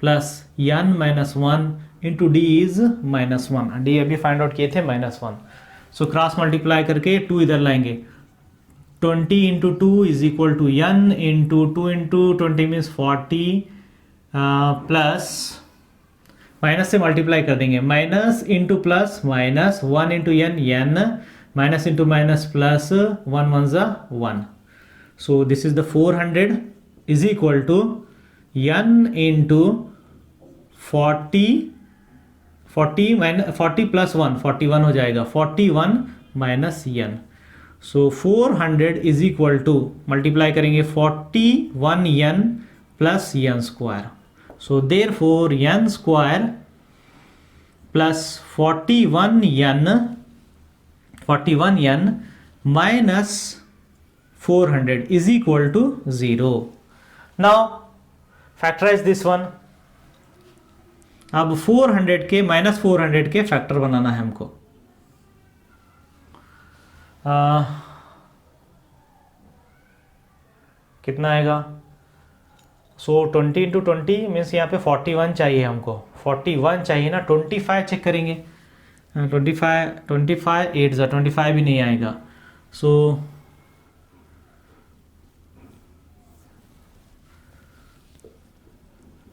plus n minus 1 into D is minus 1. D अभी find out किए थे minus 1. So cross multiply करके 2 इधर लाएंगे. 20 into 2 is equal to n into 2 into 20 means 40 plus minus से multiply कर देंगे. Minus into plus minus 1 into n minus into minus plus 1 1 जा 1. So this is the 400 is equal to n into 40 plus 1 41 हो जाएगा. 41 minus n. So 400 is equal to multiply करेंगे 41 n plus n square. So therefore n square plus 41 n minus 400 is equal to 0. Now factorise this one. अब 400 के minus 400 के factor बनाना है हमको. कितना आएगा? सो 20 इंटू 20 मीन्स यहाँ पे 41 चाहिए हमको. 41 चाहिए ना. 25 चेक करेंगे. 25 8 जा 25 भी नहीं आएगा. सो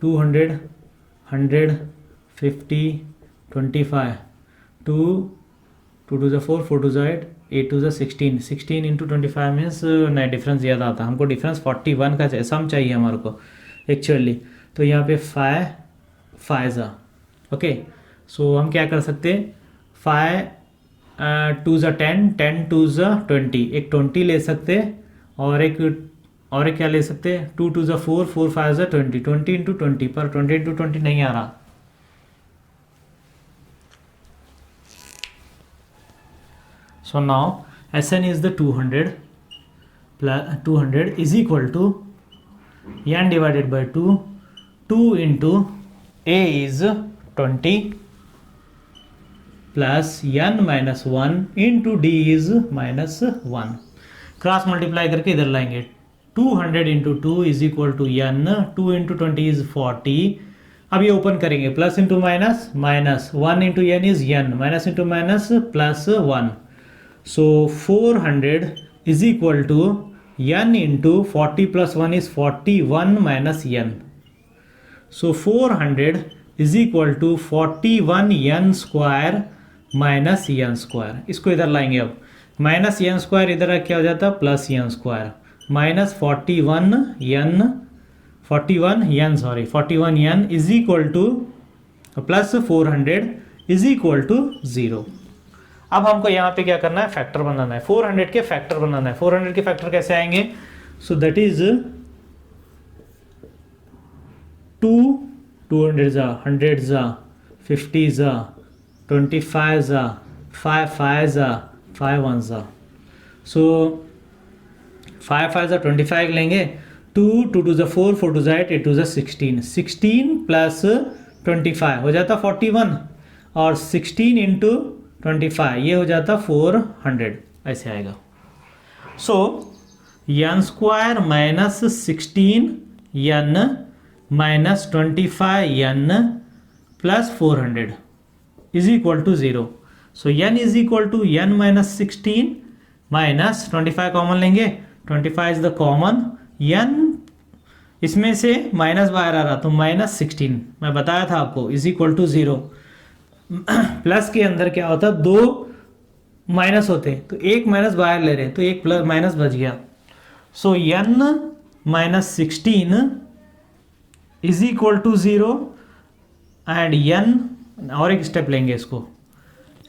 टू 100 50 25 2 2 2 4 4 2 8 8 2 16 16 इंटू 25 मीन्स नहीं डिफरेंस ज़्यादा आता. हमको डिफरेंस 41 का सम चाहिए हमारे को एक्चुअली. तो यहाँ पे 5 जा. ओके. सो हम क्या कर सकते हैं? 5 2 10 10 2 20. एक 20 ले सकते और एक क्या ले सकते हैं? 2 2 4 4 5 20 20 इंटू 20 पर 20 इंटू 20 नहीं आ रहा. So now Sn is the 200 plus 200 is equal to n divided by 2. 2 into A is 20 plus n minus 1 into D is minus 1. Cross multiply करके इधर लाएंगे. 200 into 2 is equal to n. 2 into 20 is 40. अब ये open करेंगे. Plus into minus minus 1 into n is n minus into minus plus 1. So 400 is equal to n into 40 plus 1 is 41 minus n. So 400 is equal to 41 n square minus n square. इसको इधर लाएंगे. अब minus n square इधर क्या हो जाता? Plus n square minus 41 n is equal to plus 400 is equal to 0. अब हमको यहाँ पे क्या करना है? फैक्टर बनाना है. 400 के फैक्टर बनाना है. 400 के फैक्टर कैसे आएंगे? सो दैट इज 200 जा 100 जा 50 जा 25 जा 5 जा 5 1 जा. सो 5 जा 25 लेंगे. 2 2 2 4 4 2 8 8 2 16 16 प्लस 25 हो जाता 41 और 16 इंटू 25 ये हो जाता 400. ऐसे आएगा. So n square minus 16 n minus 25 n plus 400 is equal to 0. So n is equal to n minus 16 minus 25 common लेंगे. 25 इज द कॉमन. n इसमें से माइनस बाहर आ रहा तो माइनस 16 मैं बताया था आपको इज इक्वल टू 0. प्लस के अंदर क्या होता? 2 माइनस होते तो एक माइनस बाहर ले रहे तो एक प्लस माइनस बच गया. So n minus 16 is equal to 0 and n और एक स्टेप लेंगे इसको.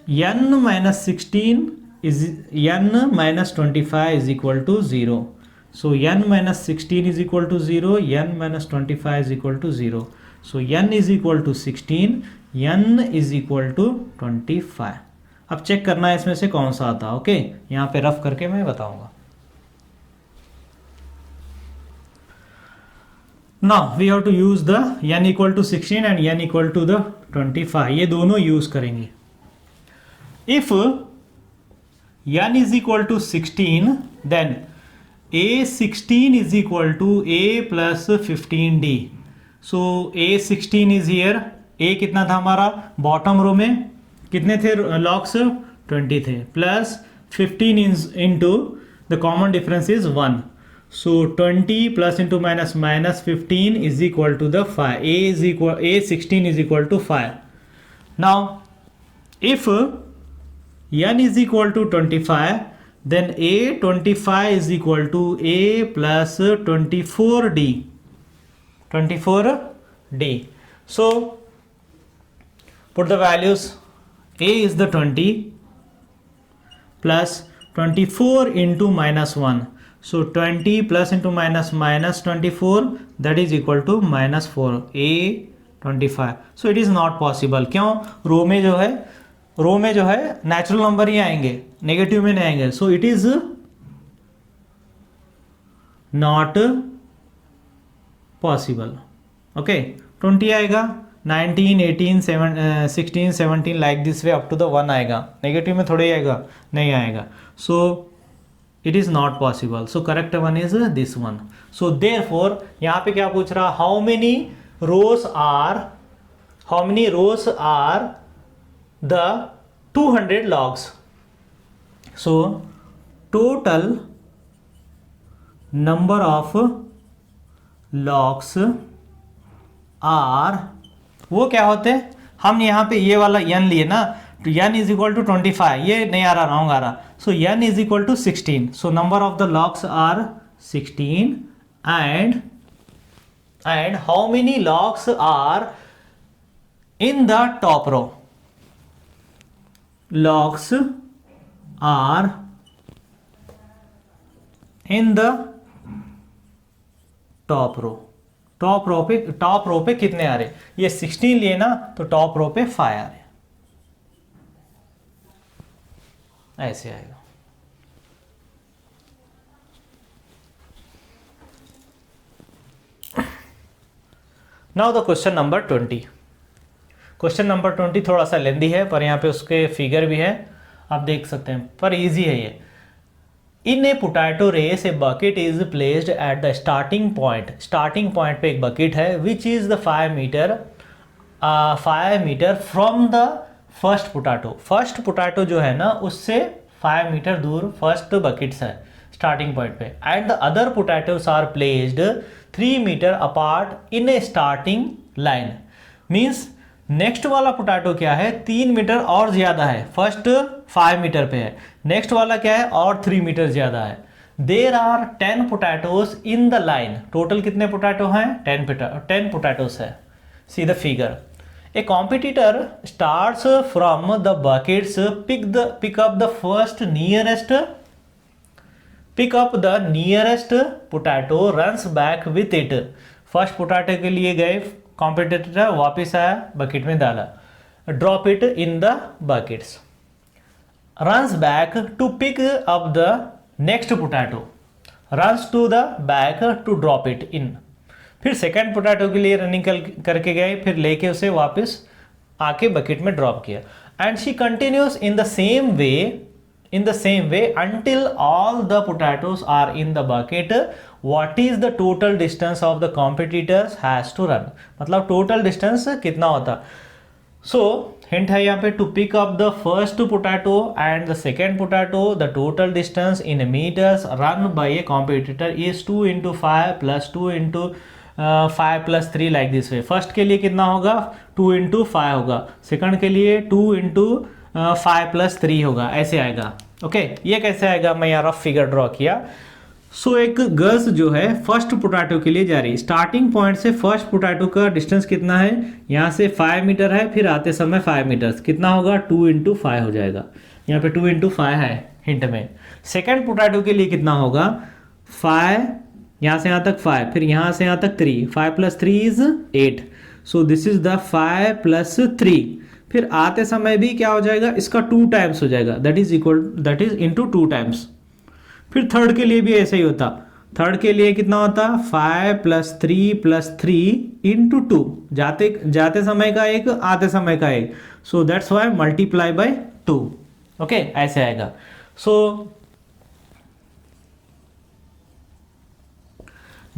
n minus 16 is n minus 25 is equal to 0. So n minus 16 is equal to 0. n minus 25 is equal to 0. So n is equal to 16 n is equal to 25. अब check करना है इसमें से कौन सा आता. ओके. यहाँ पे रफ करके मैं बताऊंगा. Now we have to use the n equal to 16 and n equal to the 25. ये दोनों यूज करेंगे. If n is equal to 16 then A16 is equal to A plus 15D. So A16 is here. A कितना था हमारा bottom row में, कितने थे locks, 20 थे, plus 15 into the common difference is 1. So 20 plus into minus 15 is equal to the 5. A16 is equal to 5. Now if n is equal to 25, then A25 is equal to A plus 24D. 24D. So put the values. A is the 20 plus 24 into minus 1. So 20 plus into minus 24, that is equal to minus 4. A 25. So it is not possible. क्यों? रो में जो है natural number ही आएंगे, negative में नहीं आएंगे. So it is not possible. Okay, 20 आएगा, 19, 18, 16, 17 like this way up to the 1 आएगा. नेगेटिव में थोड़ा ही आएगा, नहीं आएगा. So it is not possible. So correct one is this one. So therefore यहाँ पे क्या पूछ रहा, how many rows are the 200 logs. So total number of logs are, वो क्या होते हैं, हम यहाँ पे ये वाला n लिए ना, तो n इज इक्वल टू 25, ये नहीं आ रहा, रॉन्ग आ रहा. So n is equal to 16. So number of the logs are 16 and how many logs are in the top row? Logs are in the top row. Top row पे कितने आ रहे, ये 16 लिए ना, तो टॉप रो पे 5 आ रहे, ऐसे आएगा. Now the question number 20. Question number 20 थोड़ा सा लेंदी है, पर यहाँ पे उसके फिगर भी है, आप देख सकते हैं, पर इजी है ये. In a potato race a bucket is placed at the starting point पे एक बकेट है, which is the 5 metre from the first potato जो है ना, उससे 5 मीटर दूर फर्स्ट बकेट्स है स्टार्टिंग पॉइंट पे. And the other potatoes are placed 3 metres apart in a starting line. Means next वाला पोटैटो क्या है, 3 मीटर और ज्यादा है, फर्स्ट 5 मीटर पे है, नेक्स्ट वाला क्या है और 3 मीटर ज्यादा है. There are 10 potatoes in the line. Total कितने पोटैटो हैं, 10 पोटैटोस है. See the figure. A competitor starts from the buckets, pick up the nearest potato, runs back with it. First potato के लिए गए, कॉम्पिटिटर वापस आया, बकेट में डाला, drop it in the buckets, runs back to pick up the next potato, runs to the back to drop it in. फिर second potato के लिए रनिंग करके गए, फिर लेके उसे वापस आके बकेट में ड्रॉप किया. And she continuous in the same way until all the potatoes are in the bucket. What is the total distance of the competitors has to run? मतलब total distance कितना होता. So hint है यहाँ पे, to pick up the first potato and the second potato, the total distance in meters run by a competitor is 2 into 5 plus 2 into 5 plus 3 like this way. First के लिए कितना होगा, 2 into 5 होगा, second के लिए 2 into 5 plus 3 होगा, ऐसे आएगा. ओके, ये कैसे आएगा, मैं यहाँ रफ फिगर ड्रॉ किया. सो एक गर्ल्स जो है फर्स्ट पोटैटो के लिए जा रही है, स्टार्टिंग पॉइंट से फर्स्ट पोटैटो का डिस्टेंस कितना है, यहाँ से 5 मीटर है, फिर आते समय 5 मीटर, कितना होगा, 2 into 5 हो जाएगा. यहाँ पे 2 into 5 है हिंट में. सेकंड पोटैटो के लिए कितना होगा, 5, यहाँ से यहाँ तक 5, फिर यहाँ से यहाँ तक 3, 5 plus 3 is 8. So this is the 5 plus 3. फिर आते समय भी क्या हो जाएगा, इसका 2 टाइम्स हो जाएगा, दैट इज इंटू 2 टाइम्स. फिर थर्ड के लिए भी ऐसे ही होता, थर्ड के लिए कितना होता, 5 plus 3 plus 3 इंटू 2, जाते समय का एक, आते समय का एक. So that's why multiply by 2. Okay, ऐसे आएगा. सो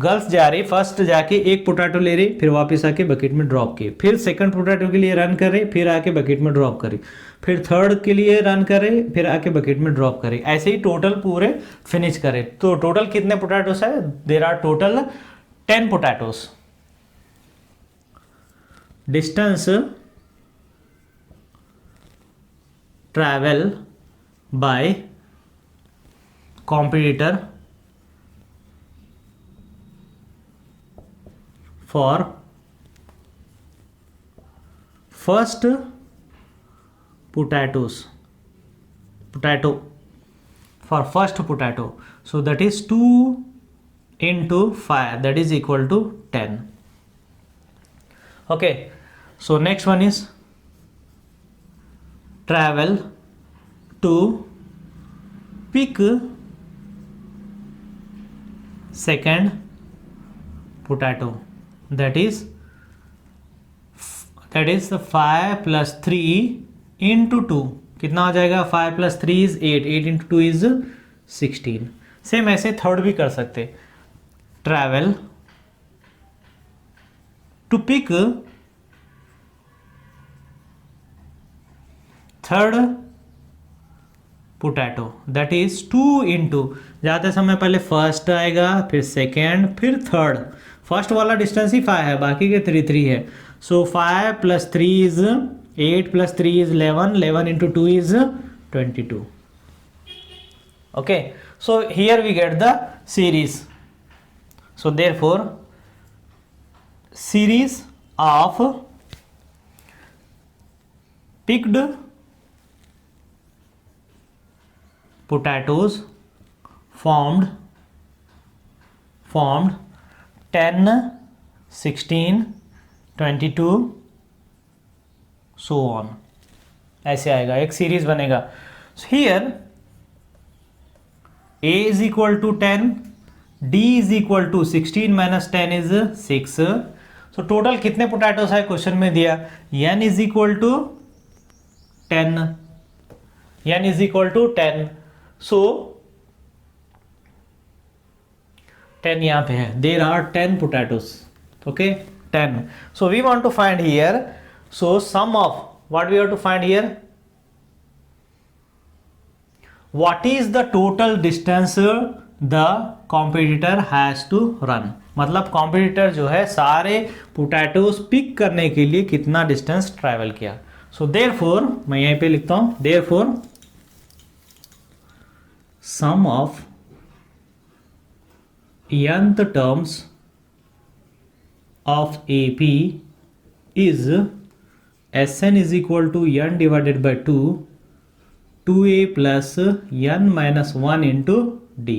गर्ल्स जा रही, फर्स्ट जाके एक पोटैटो ले रही, फिर वापस आके बकेट में ड्रॉप की, फिर सेकंड पोटैटो के लिए रन कर रही, फिर आके बकेट में ड्रॉप करी, फिर थर्ड के लिए रन करे, फिर आके बकेट में ड्रॉप करे, ऐसे ही टोटल पूरे फिनिश करे। तो टोटल कितने पोटैटोस है? There are total 10 potatoes. Distance travel by competitor for first potato, for first potato, so that is 2 into 5, that is equal to 10. Okay, so next one is travel to pick second potato, that is 5 plus 3 into 2, कितना हो जाएगा? 5 plus 3 is 8, 8 into 2 is 16। Same ऐसे third भी कर सकते, travel to pick third potato, that is 2 into, जाते समय पहले फर्स्ट आएगा, फिर सेकेंड, फिर थर्ड। फर्स्ट वाला डिस्टेंस ही 5 है, बाकी के 3 3 है। सो 5 plus 3 is 8 plus 3 is 11, 11 into 2 is 22। okay, so here we get the series, so therefore series of picked potatoes formed 10, 16, 22 so on, ऐसे आएगा, एक सीरीज बनेगा। Here a is equal to 10, d is equal to 16 minus 10 is 6। so total कितने potatoes है question में दिया, n is equal to 10, n is equal to 10, so 10 यहाँ पे है, there are 10 potatoes, okay, 10। so we want to find here, so sum of what we have to find here, what is the total distance the competitor has to run, मतलब competitor जो है सारे potatoes pick करने के लिए कितना distance travel किया। So therefore मैं यहीं पे लिखता हूं, therefore sum of nth terms of AP is Sn is equal to n divided by 2, 2a plus n minus 1 into d।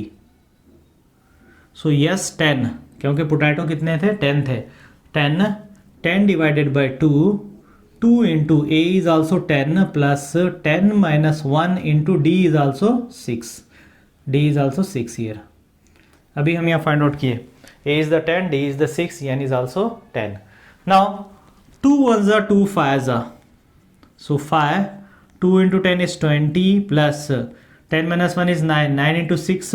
so yes 10, क्योंकि पोटैटो कितने थे? 10 थे, 10 divided by 2, 2 into a is also 10 plus 10 minus 1 into d is also 6, d is also 6 here। अभी हम यहाँ find out किए, a is the 10, d is the 6, n is also 10। now 2 ones are 2 5s are, so 5, 2 into 10 is 20 plus 10 minus 1 is 9, 9 into 6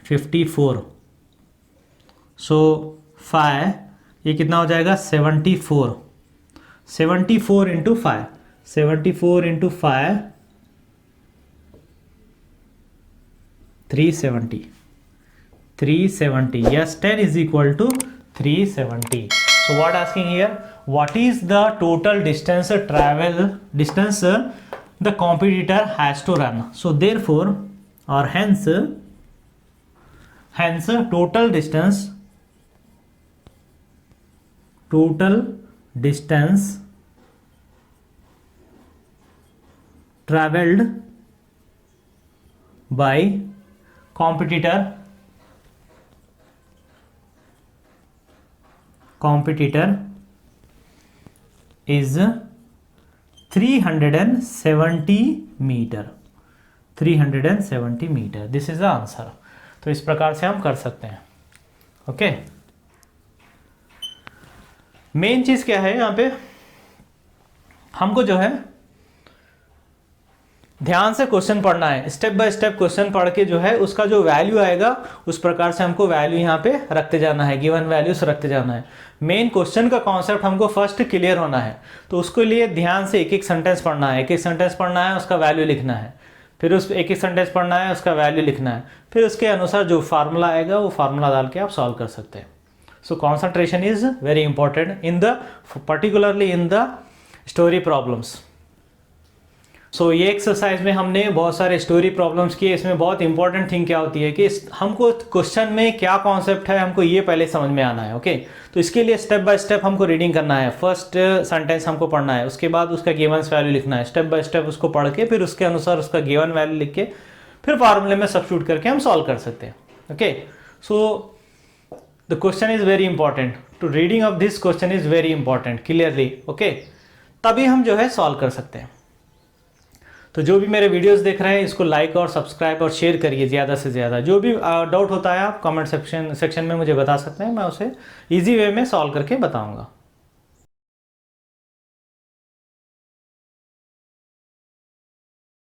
54, so 5 ये कितना हो जाएगा? 74, 74 into 5, 74 into 5 370, 370, yes 10 is equal to 370। so what asking here, what is the total distance the competitor has to run, so therefore or hence total distance traveled by competitor is 370 metre, 370 metre, this is the answer. तो इस प्रकार से हम कर सकते हैं। Okay, main चीज क्या है यहाँ पे, हमको जो है ध्यान से क्वेश्चन पढ़ना है, स्टेप बाय स्टेप क्वेश्चन पढ़ के जो है उसका जो वैल्यू आएगा उस प्रकार से हमको वैल्यू यहाँ पे रखते जाना है, गिवन वैल्यूज रखते जाना है। मेन क्वेश्चन का कॉन्सेप्ट हमको फर्स्ट क्लियर होना है, तो उसके लिए ध्यान से एक एक सेंटेंस पढ़ना है, एक एक सेंटेंस पढ़ना है, उसका वैल्यू लिखना है, फिर उस एक एक सेंटेंस पढ़ना है, उसका वैल्यू लिखना है, फिर उसके अनुसार जो फार्मूला आएगा वो फार्मूला डाल के आप सॉल्व कर सकते हैं। So concentration is very important in the particularly in the story problems. So ये एक्सरसाइज में हमने बहुत सारे स्टोरी प्रॉब्लम्स किए। इसमें बहुत इंपॉर्टेंट थिंग क्या होती है कि हमको क्वेश्चन में क्या कॉन्सेप्ट है हमको ये पहले समझ में आना है। ओके, तो इसके लिए स्टेप बाय स्टेप हमको रीडिंग करना है, फर्स्ट सेंटेंस हमको पढ़ना है, उसके बाद उसका गिवन वैल्यू लिखना है, स्टेप बाय स्टेप उसको पढ़ के फिर उसके अनुसार उसका गिवन वैल्यू लिख के फिर फार्मूले में सब्स्टिट्यूट करके हम सॉल्व कर सकते हैं। Okay, so the question is very important, to reading of this question is very important clearly. Okay, तभी हम जो है सॉल्व कर सकते हैं। तो जो भी मेरे वीडियोस देख रहे हैं इसको लाइक और सब्सक्राइब और शेयर करिए ज़्यादा से ज़्यादा। जो भी डाउट होता है आप कमेंट सेक्शन में मुझे बता सकते हैं, मैं उसे इजी वे में सॉल्व करके बताऊंगा।